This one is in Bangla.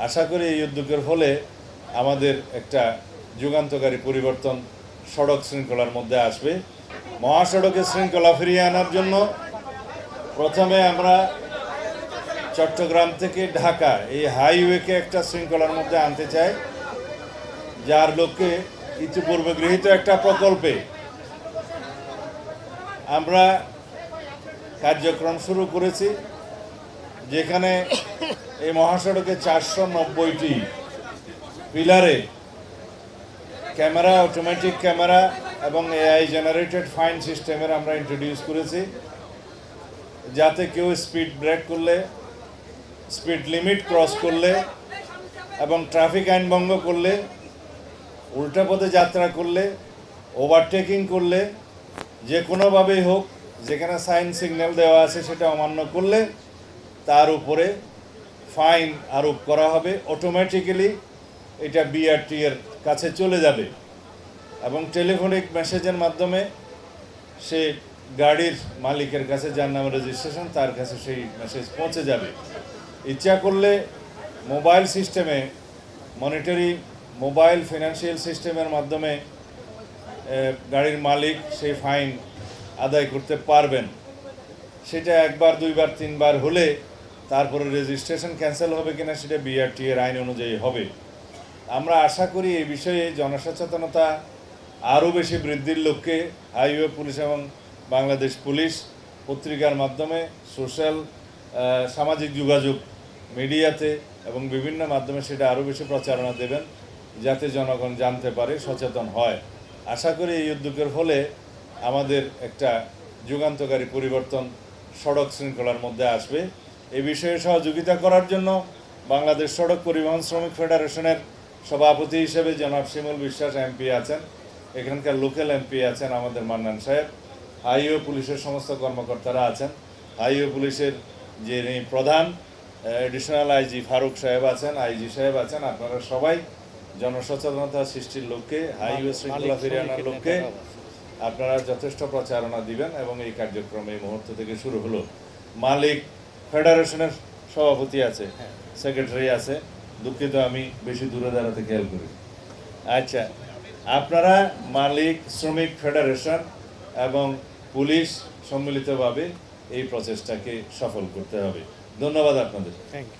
আশা করি এই উদ্যোগের ফলে আমাদের একটা যুগান্তকারী পরিবর্তন সড়ক শৃঙ্খলার মধ্যে আসবে। মহাসড়কের শৃঙ্খলা ফিরিয়ে আনার জন্য প্রথমে আমরা চট্টগ্রাম থেকে ঢাকা এই হাইওয়েকে একটা শৃঙ্খলার মধ্যে আনতে চাই, যার লক্ষ্যে ইতিপূর্বে গৃহীত একটা প্রকল্পে আমরা কার্যক্রম শুরু করেছি, যেখানে এই মহাসড়কে 490টি পিলারে ক্যামেরা, অটোমেটিক ক্যামেরা এবং এআই জেনারেটেড ফাইন সিস্টেমের আমরা ইন্ট্রোডিউস করেছি, যাতে কেউ স্পিড ব্রেক করলে, স্পিড লিমিট ক্রস করলে এবং ট্রাফিক আইন ভঙ্গ করলে, উল্টা পথে যাত্রা করলে, ওভারটেকিং করলে, যে কোনোভাবেই হোক যেখানে সাইন সিগন্যাল দেওয়া আছে সেটা অমান্য করলে তার উপরে ফাইন আরোপ করা হবে। অটোমেটিক্যালি এটা বিআরটি এর কাছে চলে যাবে এবং টেলিফোনিক মেসেজের মাধ্যমে সে গাড়ির মালিকের কাছে, যার নামে রেজিস্ট্রেশন, তার কাছে সেই মেসেজ পৌঁছে যাবে। ইচ্ছা করলে মোবাইল সিস্টেমে, মনিটরি মোবাইল ফিনান্সিয়াল সিস্টেমের মাধ্যমে গাড়ির মালিক সেই ফাইন আদায় করতে পারবেন। সেটা একবার, দুইবার, তিনবার হলে তারপরে রেজিস্ট্রেশন ক্যান্সেল হবে কিনা সেটা বিআরটি এর আইন অনুযায়ী হবে। আমরা আশা করি এই বিষয়ে জনসচেতনতা আরও বেশি বৃদ্ধির লক্ষ্যে হাইওয়ে পুলিশ এবং বাংলাদেশ পুলিশ পত্রিকার মাধ্যমে, সোশ্যাল সামাজিক যোগাযোগ মিডিয়াতে এবং বিভিন্ন মাধ্যমে সেটা আরও বেশি প্রচারণা দেবেন, যাতে জনগণ জানতে পারে, সচেতন হয়। আশা করি এই উদ্যোগের ফলে আমাদের একটা যুগান্তকারী পরিবর্তন সড়ক শৃঙ্খলার মধ্যে আসবে। এই বিষয়ে সহযোগিতা করার জন্য বাংলাদেশ সড়ক পরিবহন শ্রমিক ফেডারেশনের সভাপতি হিসেবে জনাব শিমুল বিশ্বাস এমপি আছেন, এখানকার লোকাল এমপি আছেন আমাদের মান্নান সাহেব, হাইওয়ে পুলিশের সমস্ত কর্মকর্তারা আছেন, হাইওয়ে পুলিশের যিনি প্রধান এডিশনাল আইজি ফারুক সাহেব আছেন, আইজি সাহেব আছেন। আপনারা সবাই জনসচেতনতা সৃষ্টির লক্ষ্যে, হাইওয়ে শৃঙ্খলা ফিরিয়ে আনার লক্ষ্যে আপনারা যথেষ্ট প্রচারণা দিবেন এবং এই কার্যক্রম এই মুহূর্ত থেকে শুরু হলো। মালিক ফেডারেশনের সভাপতি আছে, সেক্রেটারি আছে, দুঃখিত আমি বেশি দূরে দাঁড়াতে খেয়াল করি। আচ্ছা, আপনারা মালিক, শ্রমিক ফেডারেশন এবং পুলিশ সম্মিলিতভাবে এই প্রচেষ্টাকে সফল করতে হবে। ধন্যবাদ আপনাদের। Thank you.